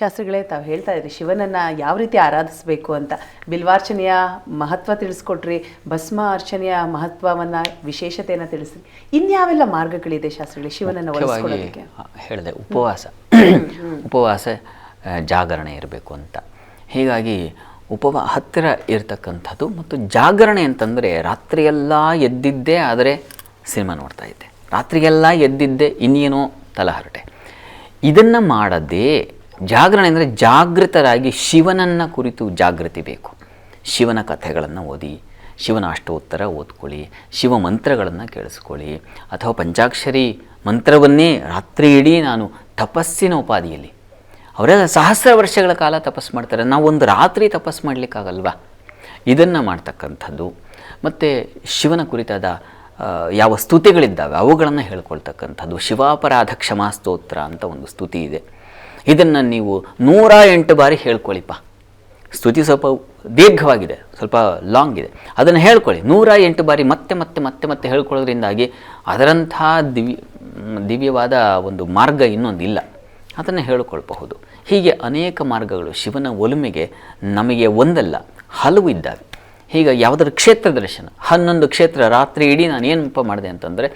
ಶಾಸ್ತ್ರಿಗಳೇ, ತಾವು ಹೇಳ್ತಾ ಇದ್ರಿ ಶಿವನನ್ನು ಯಾವ ರೀತಿ ಆರಾಧಿಸಬೇಕು ಅಂತ. ಬಿಲ್ವಾರ್ಚನೆಯ ಮಹತ್ವ ತಿಳಿಸ್ಕೊಟ್ರಿ, ಭಸ್ಮ ಅರ್ಚನೆಯ ಮಹತ್ವವನ್ನು, ವಿಶೇಷತೆಯನ್ನು ತಿಳಿಸ್ರಿ. ಇನ್ಯಾವೆಲ್ಲ ಮಾರ್ಗಗಳಿದೆ ಶಾಸ್ತ್ರಿಗಳೇ ಶಿವನನ್ನು ಒಲಿಸ್ಕೊಳ್ಳೋದಕ್ಕೆ? ಹೇಳಿದೆ ಉಪವಾಸ ಜಾಗರಣೆ ಇರಬೇಕು ಅಂತ. ಹೀಗಾಗಿ ಹತ್ತಿರ ಇರತಕ್ಕಂಥದ್ದು. ಮತ್ತು ಜಾಗರಣೆ ಅಂತಂದರೆ ರಾತ್ರಿಯೆಲ್ಲ ಎದ್ದಿದ್ದೇ ಆದರೆ ಸಿನಿಮಾ ನೋಡ್ತಾ ಇದ್ದೆ, ರಾತ್ರಿಯೆಲ್ಲ ಎದ್ದಿದ್ದೆ ಇನ್ನೇನೋ ತಲಹರಟೆ. ಇದನ್ನು ಮಾಡದೆ ಜಾಗರಣೆ ಅಂದರೆ ಜಾಗೃತರಾಗಿ ಶಿವನನ್ನು ಕುರಿತು ಜಾಗೃತಿ ಬೇಕು. ಶಿವನ ಕಥೆಗಳನ್ನು ಓದಿ, ಶಿವನ ಅಷ್ಟೋತ್ತರ ಓದ್ಕೊಳ್ಳಿ, ಶಿವ ಮಂತ್ರಗಳನ್ನು ಕೇಳಿಸ್ಕೊಳ್ಳಿ, ಅಥವಾ ಪಂಚಾಕ್ಷರಿ ಮಂತ್ರವನ್ನೇ ರಾತ್ರಿ ಇಡೀ ನಾನು ತಪಸ್ಸಿನ ಉಪಾಧಿಯಲ್ಲಿ, ಅವರೆಲ್ಲ ಸಹಸ್ರ ವರ್ಷಗಳ ಕಾಲ ತಪಸ್ಸು ಮಾಡ್ತಾರೆ, ನಾವು ಒಂದು ರಾತ್ರಿ ತಪಸ್ಸು ಮಾಡಲಿಕ್ಕಾಗಲ್ವಾ? ಇದನ್ನು ಮಾಡ್ತಕ್ಕಂಥದ್ದು. ಮತ್ತು ಶಿವನ ಕುರಿತಾದ ಯಾವ ಸ್ತುತಿಗಳಿದ್ದಾವೆ ಅವುಗಳನ್ನು ಹೇಳ್ಕೊಳ್ತಕ್ಕಂಥದ್ದು. ಶಿವಾಪರಾಧ ಕ್ಷಮಾ ಸ್ತೋತ್ರ ಅಂತ ಒಂದು ಸ್ತುತಿ ಇದೆ, ಇದನ್ನು ನೀವು 108 ಬಾರಿ ಹೇಳ್ಕೊಳ್ಳಿಪ್ಪ. ಸ್ತುತಿ ಸ್ವಲ್ಪ ದೀರ್ಘವಾಗಿದೆ, ಸ್ವಲ್ಪ ಲಾಂಗ್ ಇದೆ, ಅದನ್ನು ಹೇಳ್ಕೊಳ್ಳಿ 108 ಬಾರಿ ಮತ್ತೆ ಮತ್ತೆ ಮತ್ತೆ ಮತ್ತೆ ಹೇಳ್ಕೊಳ್ಳೋದ್ರಿಂದಾಗಿ ಅದರಂಥ ದಿವ್ಯವಾದ ಒಂದು ಮಾರ್ಗ ಇನ್ನೊಂದಿಲ್ಲ, ಅದನ್ನು ಹೇಳಿಕೊಳ್ಬಹುದು. ಹೀಗೆ ಅನೇಕ ಮಾರ್ಗಗಳು ಶಿವನ ಒಲುಮೆಗೆ ನಮಗೆ ಒಂದಲ್ಲ ಹಲವು ಇದ್ದಾವೆ. ಹೀಗೆ ಯಾವುದರ ಕ್ಷೇತ್ರ ದರ್ಶನ, 11 ಕ್ಷೇತ್ರ ರಾತ್ರಿ ಇಡೀ ನಾನು ಏನಪ್ಪ ಮಾಡಿದೆ ಅಂತಂದರೆ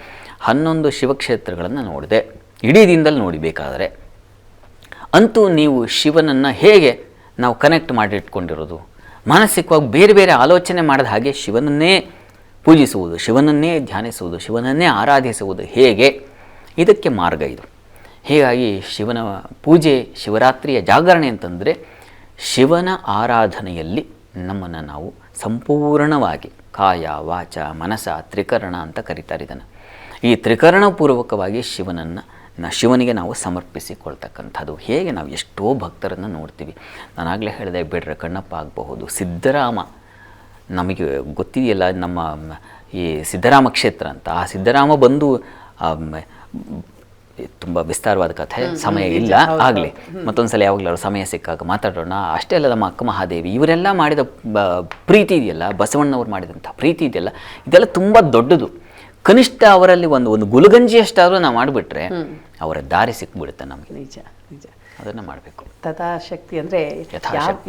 11 ಶಿವಕ್ಷೇತ್ರಗಳನ್ನು ನೋಡಿದೆ ಇಡೀ ದಿನದಲ್ಲಿ ನೋಡಿಬೇಕಾದರೆ. ಅಂತೂ ನೀವು ಶಿವನನ್ನು ಹೇಗೆ ನಾವು ಕನೆಕ್ಟ್ ಮಾಡಿಟ್ಕೊಂಡಿರೋದು, ಮಾನಸಿಕವಾಗಿ ಬೇರೆ ಬೇರೆ ಆಲೋಚನೆ ಮಾಡಿದ ಹಾಗೆ ಶಿವನನ್ನೇ ಪೂಜಿಸುವುದು, ಶಿವನನ್ನೇ ಧ್ಯಾನಿಸುವುದು, ಶಿವನನ್ನೇ ಆರಾಧಿಸುವುದು ಹೇಗೆ, ಇದಕ್ಕೆ ಮಾರ್ಗ ಇದು. ಹೀಗಾಗಿ ಶಿವನ ಪೂಜೆ, ಶಿವರಾತ್ರಿಯ ಜಾಗರಣೆ ಅಂತಂದರೆ ಶಿವನ ಆರಾಧನೆಯಲ್ಲಿ ನಮ್ಮನ್ನು ನಾವು ಸಂಪೂರ್ಣವಾಗಿ ಕಾಯ ವಾಚ ಮನಸ ತ್ರಿಕರಣ ಅಂತ ಕರೀತಾರೆ ಇದನ್ನು. ಈ ತ್ರಿಕರಣಪೂರ್ವಕವಾಗಿ ಶಿವನಿಗೆ ನಾವು ಸಮರ್ಪಿಸಿಕೊಳ್ತಕ್ಕಂಥದ್ದು. ಹೇಗೆ ನಾವು ಎಷ್ಟೋ ಭಕ್ತರನ್ನು ನೋಡ್ತೀವಿ. ನಾನಾಗಲೇ ಹೇಳಿದೆ, ಬಿಡ್ರೆ ಕಣ್ಣಪ್ಪ ಆಗಬಹುದು, ಸಿದ್ದರಾಮ, ನಮಗೆ ಗೊತ್ತಿದೆಯಲ್ಲ ನಮ್ಮ ಈ ಸಿದ್ದರಾಮ ಕ್ಷೇತ್ರ ಅಂತ. ಆ ಸಿದ್ದರಾಮ ಬಂದು ತುಂಬ ವಿಸ್ತಾರವಾದ ಕಥೆ, ಸಮಯ ಇಲ್ಲ, ಆಗಲಿ ಮತ್ತೊಂದು ಸಲ ಯಾವಾಗಲೂ ಸಮಯ ಸಿಕ್ಕಾಗ ಮಾತಾಡೋಣ. ಅಷ್ಟೇ ಅಲ್ಲ, ನಮ್ಮ ಅಕ್ಕ ಮಹಾದೇವಿ ಇವರೆಲ್ಲ ಮಾಡಿದ ಪ್ರೀತಿ ಇದೆಯಲ್ಲ, ಬಸವಣ್ಣವ್ರು ಮಾಡಿದಂಥ ಪ್ರೀತಿ ಇದೆಯಲ್ಲ, ಇದೆಲ್ಲ ತುಂಬ ದೊಡ್ಡದು. ಕನಿಷ್ಠ ಅವರಲ್ಲಿ ಒಂದು ಗುಲಗಂಜಿಯಷ್ಟಾದರೂ ನಾವು ಮಾಡಿಬಿಟ್ರೆ ಅವರ ದಾರಿ ಸಿಕ್ಬಿಡುತ್ತೆ ನಮಗೆ. ನಿಜ ನಿಜ, ಅದನ್ನು ಮಾಡಬೇಕು. ತಥಾಶಕ್ತಿ ಅಂದರೆ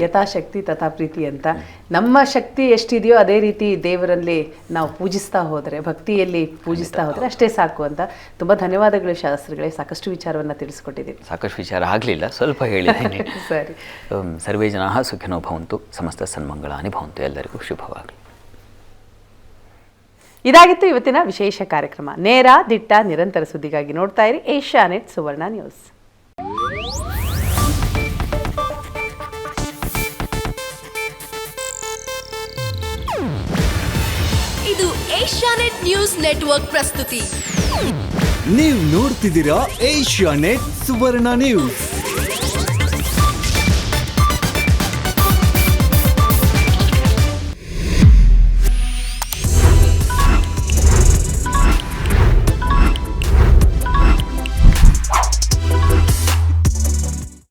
ಯಥಾಶಕ್ತಿ ತಥಾ ಪ್ರೀತಿ ಅಂತ. ನಮ್ಮ ಶಕ್ತಿ ಎಷ್ಟಿದೆಯೋ ಅದೇ ರೀತಿ ದೇವರಲ್ಲಿ ನಾವು ಪೂಜಿಸ್ತಾ ಹೋದರೆ, ಭಕ್ತಿಯಲ್ಲಿ ಪೂಜಿಸ್ತಾ ಹೋದರೆ ಅಷ್ಟೇ ಸಾಕು ಅಂತ. ತುಂಬ ಧನ್ಯವಾದಗಳು ಶಾಸ್ತ್ರಿಗಳೇ, ಸಾಕಷ್ಟು ವಿಚಾರವನ್ನು ತಿಳಿಸ್ಕೊಟ್ಟಿದ್ದೀವಿ. ಸಾಕಷ್ಟು ವಿಚಾರ ಆಗಲಿಲ್ಲ, ಸ್ವಲ್ಪ ಹೇಳಿದ್ದೀನಿ. ಸರಿ. ಸರ್ವೇ ಜನಾಃ ಸುಖಿನೋ ಭವಂತು, ಸಮಸ್ತ ಸನ್ಮಂಗಳಾನಿ ಭವಂತು, ಎಲ್ಲರಿಗೂ ಶುಭವಾಗಲಿ. ಇದಾಗಿತ್ತು ಇವತ್ತಿನ ವಿಶೇಷ ಕಾರ್ಯಕ್ರಮ. ನೇರ ದಿಟ್ಟ ನಿರಂತರ ಸುದ್ದಿಗಾಗಿ ನೋಡ್ತಾ ಇರಿ ಏಷ್ಯಾನೆಟ್ ಸುವರ್ಣ ನ್ಯೂಸ್. ಇದು ಏಷ್ಯಾನೆಟ್ ನ್ಯೂಸ್ ನೆಟ್ವರ್ಕ್ ಪ್ರಸ್ತುತಿ. ನೀವು ನೋಡ್ತಿದ್ದೀರಾ ಏಷ್ಯಾನೆಟ್ ಸುವರ್ಣ ನ್ಯೂಸ್.